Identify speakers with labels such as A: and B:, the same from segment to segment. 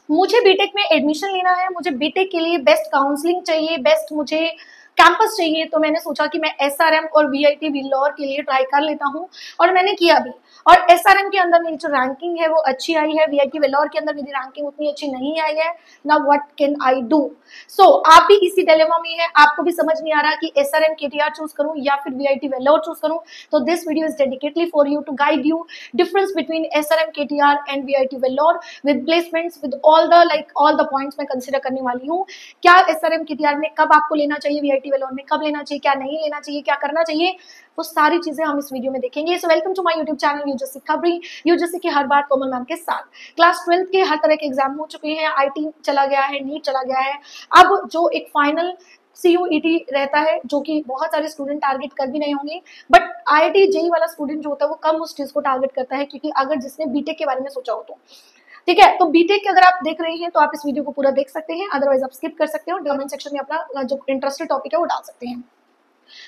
A: मुझे बीटेक में एडमिशन लेना है, मुझे बीटेक के लिए बेस्ट काउंसलिंग चाहिए, बेस्ट मुझे कैंपस चाहिए, तो मैंने सोचा कि मैं एसआरएम और वीआईटी वेल्लोर के लिए ट्राई कर लेता हूँ और मैंने किया भी। और एसआरएम के अंदर मेरी जो रैंकिंग है वो अच्छी आई है, वीआईटी वेल्लोर के अंदर मेरी रैंकिंग उतनी अच्छी नहीं आई है। Now what can I do? So आप भी इसी डिलेमा में है, आपको भी समझ नहीं आ रहा कि एसआरएम केटीआर चूज करूं या फिर वीआईटी वेल्लोर चूज करूं, तो this video is dedicatedly for you to guide you difference between SRM KTR and VIT Vellore with placements, with all the points मैं कंसिडर करने वाली हूँ। क्या एसआरएम केटीआर में कब आपको लेना चाहिए, वीआईटी वेल्लोर में कब लेना चाहिए, क्या नहीं लेना चाहिए, क्या करना चाहिए, वो सारी चीजें हम इस वीडियो में देखेंगे। So welcome to my YouTube channel UGC खबरी, यूजीसी की हर बार कोमल मैम के साथ। क्लास 12 के हर तरह के एग्जाम हो चुके हैं, आईटी चला गया है, नीट चला गया है, अब जो एक फाइनल सीयूईटी रहता है जो कि बहुत सारे स्टूडेंट टारगेट कर भी नहीं होंगे, बट आईआईटी जेई वाला स्टूडेंट जो होता है वो कम उस चीज को टारगेट करता है, क्योंकि अगर जिसने बीटेक के बारे में सोचा हो तो ठीक है। तो बीटेक के अगर आप देख रहे हैं तो आप इस वीडियो को पूरा देख सकते हैं, अदरवाइज आप स्किप कर सकते हो, कमेंट सेक्शन में अपना जो इंटरेस्टेड टॉपिक है वो डाल सकते हैं।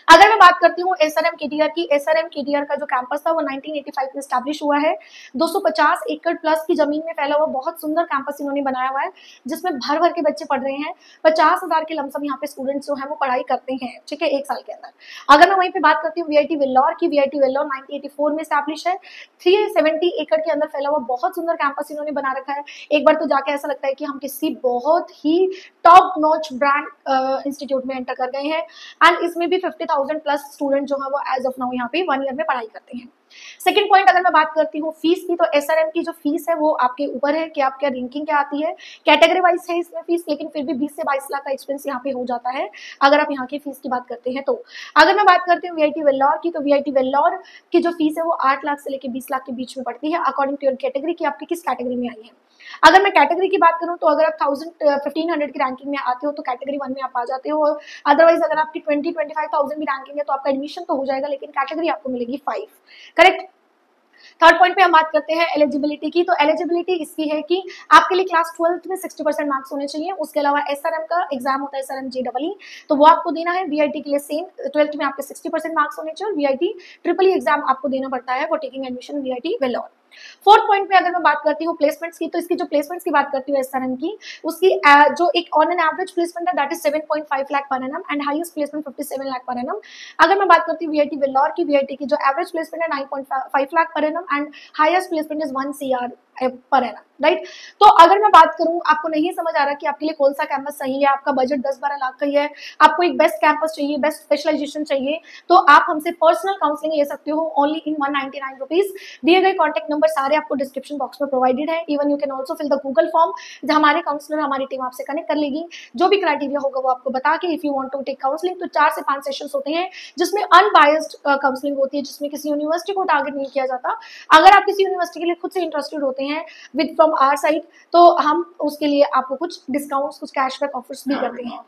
A: अगर मैं बात करती हूँ एसआरएम केटीआर की, एसआरएम केटीआर का जो कैंपस था वो 1985 में स्टैब्लिश हुआ है। 250 एकड़ प्लस की जमीन में फैला हुआ बहुत सुंदर कैंपस इन्होंने बनाया हुआ है, जिसमें भर भर के बच्चे पढ़ रहे हैं। 50,000 के लमसम यहाँ पे स्टूडेंट्स जो है वो पढ़ाई करते हैं, ठीक है, एक साल के अंदर। अगर मैं वहीं पे बात करती हूँ वीआईटी वेल्लोर की, वीआईटी वेल्लोर 1984 में स्टैब्लिश है। 370 एकड़ के अंदर फैला हुआ बहुत सुंदर कैंपस इन्होंने बना रखा है। एक बार तो जाके ऐसा लगता है कि हम किसी बहुत ही टॉप नॉच ब्रांड इंस्टीट्यूट में एंटर कर गए हैं। एंड इसमें भी 50,000 प्लस स्टूडेंट जो है वो एज ऑफ नाउ यहाँ पे 1 ईयर में पढ़ाई करते हैं। सेकंड पॉइंट अगर मैं बात करती हूँ फीस की, तो एसआरएम की जो फीस है वो आपके ऊपर है कि आप क्या रैंकिंग क्या आती है, कैटेगरी वाइज है इसमें फीस, लेकिन फिर भी 20 से 22 लाख का एक्सपेंस यहाँ पे हो जाता है अगर आप यहाँ की फीस की बात करते हैं तो। अगर मैं बात करती हूँ वीआईटी वेल्लोर की, तो वीआईटी वेल्लोर की जो फीस है वो 8 लाख से लेकर 20 लाख के बीच में पड़ती है, अकॉर्डिंग टू योर कैटेगरी की आपकी किस कैटेगरी में आई है। अगर मैं कैटेगरी की बात करूं तो अगर आप 1500 की रैंकिंग में आते हो तो कैटेगरी 1 में आप आ जाते हो, अदरवाइज अगर आपकी 20-25,000 भी रैंकिंग है तो आपका एडमिशन तो हो जाएगा, लेकिन कैटेगरी आपको मिलेगी 5, करेक्ट। थर्ड पॉइंट पे हम बात करते हैं एलिजिबिलिटी की, तो एलिजिबिलिटी इसकी है कि आपके लिए क्लास 12th में 60% मार्क्स होने चाहिए। उसके अलावा एसआरएम का एग्जाम होता है, एसआरएम जेईई, तो वो आपको देना है। वीआईटी के लिए सेम, 12th में आपके 60% मार्क्स होने चाहिए और वीआईटी ट्रिपल एग्जाम आपको देना पड़ता है for taking admission VIT Vellore. Fourth point पे अगर मैं बात करती हूँ प्लेसमेंट्स की, तो इसकी जो प्लेसमेंट्स की बात करती हूँ एसआरएम की, उसकी जो एक ऑन एन एवरेज प्लेसमेंट है that is 7.5 lakh per annum and highest placement 57 lakh per annum. अगर मैं बात करती हूँ वीआईटी वेल्लोर की, वीआईटी की जो एवरेज प्लेसमेंट है 9.5 lakh per annum and highest placement is 1 CR per annum, right. तो अगर मैं बात करूं, आपको नहीं समझ आ रहा कि आपके लिए कौन सा कैंपस सही है, आपका बजट 10-12 लाख का ही है, आपको एक बेस्ट कैंपस चाहिए, बेस्ट स्पेशलाइजेशन चाहिए, तो आप हमसे पर्सनल काउंसलिंग ले सकते हो ओनली इन 199 रुपीज। दिए गए कॉन्टेक्ट नंबर सारे आपको डिस्क्रिप्शन बॉक्स में प्रोवाइडेड है। Even you can also fill the Google form, जहां हमारे काउंसलर हमारी टीम आपसे कनेक्ट कर लेगी, जो भी क्राइटेरिया होगा वो आपको बता के, if you want to take counselling, तो 4 से 5 सेशंस होते हैं जिसमें अनबायस्ड काउंसलिंग होती है, जिसमें किसी यूनिवर्सिटी को टारगेट नहीं किया जाता। अगर आप किसी यूनिवर्सिटी के लिए खुद से इंटरेस्टेड होते हैं विद फ्रॉम आवर साइड, तो हम उसके लिए आपको कुछ डिस्काउंट्स, कुछ कैशबैक ऑफर्स भी करते हैं,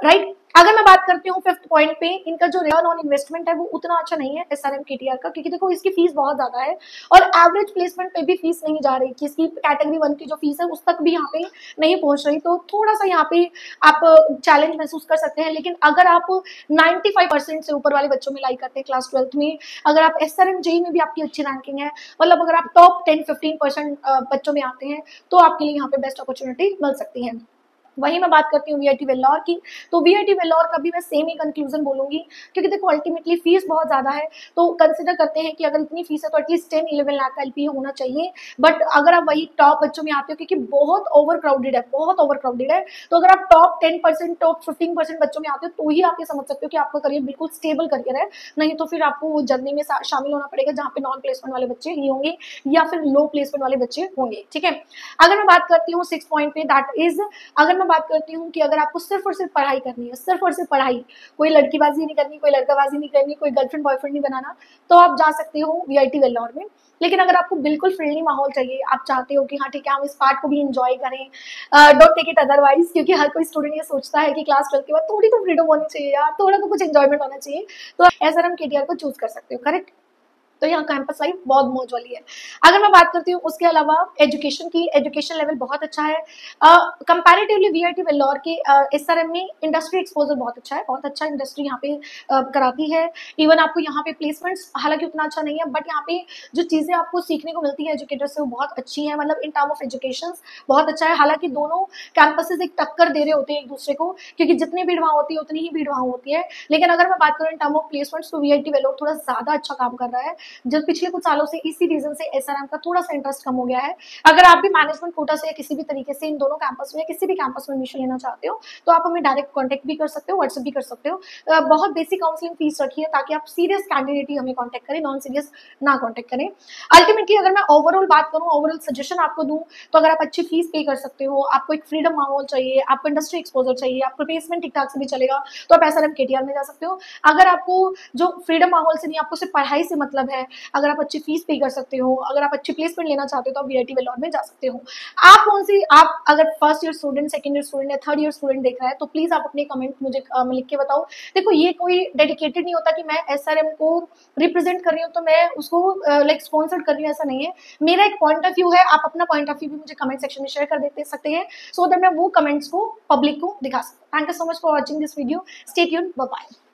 A: राइट। अगर मैं बात करती हूँ फिफ्थ पॉइंट पे, इनका जो रिटर्न ऑन इन्वेस्टमेंट है वो उतना अच्छा नहीं है एसआरएम केटीआर का, क्योंकि देखो इसकी फीस बहुत ज्यादा है और एवरेज प्लेसमेंट पे भी फीस नहीं जा रही, कि इसकी कैटेगरी 1 की जो फीस है उस तक भी यहाँ पे नहीं पहुंच रही, तो थोड़ा सा यहाँ पे आप चैलेंज महसूस कर सकते हैं। लेकिन अगर आप 95% से ऊपर वाले बच्चों में लाइक करते हैं क्लास 12th में, अगर आप एसआरएम जेईई में भी आपकी अच्छी रैंकिंग है, मतलब अगर आप टॉप 10-15% बच्चों में आते हैं, तो आपके लिए यहाँ पे बेस्ट अपॉर्चुनिटी मिल सकती है। वहीं मैं बात करती हूँ वीआईटी वेल्लोर की, तो वीआईटी वेल्लोर का भी मैं सेम ही कंक्लूजन बोलूंगी, क्योंकि देखो अल्टीमेटली फीस बहुत ज्यादा है, तो कंसिडर करते हैं कि अगर इतनी फीस है तो एटलीस्ट 10-11 लाख का एलपीए होना चाहिए। बट अगर आप वही टॉप बच्चों में आते हो, क्योंकि बहुत ओवर क्राउडेड है, बहुत ओवर क्राउडेड है, तो अगर आप टॉप 10%, टॉप 15% बच्चों में आते हो तो ही आप ये समझ सकते हो कि आपका करियर बिल्कुल स्टेबल करियर है, नहीं तो फिर आपको वो जर्नी में शामिल होना पड़ेगा जहाँ पे नॉन प्लेसमेंट वाले बच्चे ही होंगे या फिर लो प्लेसमेंट वाले बच्चे होंगे, ठीक है। अगर मैं बात करती हूँ 6 पॉइंट पे, दैट इज, अगर मैं बात करती हूँ कि अगर आपको सिर्फ और सिर्फ पढ़ाई करनी है, सिर्फ और सिर्फ पढ़ाई, कोई लड़कीबाजी नहीं करनी, कोई लड़काबाजी नहीं करनी, कोई गर्लफ्रेंड बॉयफ्रेंड नहीं बनाना, तो आप जा सकते हो वीआईटी वेल्लोर में। लेकिन अगर आपको बिल्कुल फ्रेंडली माहौल चाहिए, आप चाहते हो कि हाँ ठीक है हम इस पार्ट को भी एंजॉय करें, डोंट टेक इट अदरवाइज, क्योंकि हर कोई स्टूडेंट ये सोचता है कि क्लास 12 के बाद थोड़ी तो फ्रीडम होनी चाहिए यार, थोड़ा तो कुछ एंजॉयमेंट होना चाहिए, तो एसआरएम केटीआर को चूज कर सकते हो, करेक्ट। तो यहाँ कैंपस लाइफ बहुत मौज वाली है। अगर मैं बात करती हूँ उसके अलावा एजुकेशन की, एजुकेशन लेवल बहुत अच्छा है कंपैरेटिवली वीआईटी वेल्लोर के। एसआरएम में इंडस्ट्री एक्सपोजर बहुत अच्छा है, बहुत अच्छा इंडस्ट्री यहाँ पे कराती है। इवन आपको यहाँ पे प्लेसमेंट्स हालांकि उतना अच्छा नहीं है, बट यहाँ पे जो चीजें आपको सीखने को मिलती है एजुकेटर से वो बहुत अच्छी है, मतलब इन टर्म ऑफ एजुकेशन बहुत अच्छा है। हालांकि दोनों कैंपसेस एक टक्कर दे रहे होते हैं एक दूसरे को, क्योंकि जितनी भीड़ वहां होती है उतनी ही भीड़ वहां होती है। लेकिन अगर मैं बात करूँ इन टर्म ऑफ प्लेसमेंट्स तो वीआईटी वेल्लोर थोड़ा ज्यादा अच्छा काम कर रहा है, जब पिछले कुछ सालों से इसी रीजन से एसआरएम का थोड़ा सा इंटरेस्ट कम हो गया है। अगर आप भी मैनेजमेंट कोटा से या किसी भी तरीके से इन दोनों कैंपस में किसी भी कैंपस में एडमिशन लेना चाहते हो तो आप हमें डायरेक्ट कॉन्टेक्ट भी कर सकते हो, व्हाट्सएप भी कर सकते हो। बहुत बेसिक काउंसलिंग फीस रखी है ताकि आप सीरियस कैंडिडेट ही हमें कॉन्टेक्ट करें, नॉन सीरियस ना कॉन्टेक्ट करें। अल्टीमेटली अगर मैं ओवरऑल बात करूँ, ओवरऑल सजेशन आपको दूं, तो अगर आप अच्छी फीस पे कर सकते हो, आपको एक फ्रीडम माहौल चाहिए, आपको इंडस्ट्री एक्सपोजर चाहिए, आपको प्लेसमेंट ठीक ठाक से भी चलेगा, तो आप एसआरएम केटीआर में जा सकते हो। अगर आपको जो फ्रीडम माहौल से नहीं, आपको सिर्फ पढ़ाई से मतलब है, अगर आप अच्छी फीस पे कर सकते हो, अगर आप अच्छी प्लेसमेंट लेना चाहते हो तो आप वीआईटी वेल्लोर में जा सकते हो। आप कौन सी, आप अगर first year student, second year student या थर्ड ईयर स्टूडेंट देख रहा है तो प्लीज आप अपने कमेंट मुझे लिख के बताओ। देखो ये कोई डेडिकेटेड नहीं होता कि मैं एसआरएम को रिप्रेजेंट कर रही हूँ तो मैं उसको लाइक स्पॉन्सर कर रही हूँ, ऐसा नहीं है। मेरा एक पॉइंट ऑफ व्यू है, आप अपना पॉइंट ऑफ व्यू भी मुझे कमेंट सेक्शन में शेयर कर देते सकते हैं, सो दैट मैं वो कमेंट्स को पब्लिक को दिखा सकूँ। Thank you so much for watching this video, stay tuned, bye bye.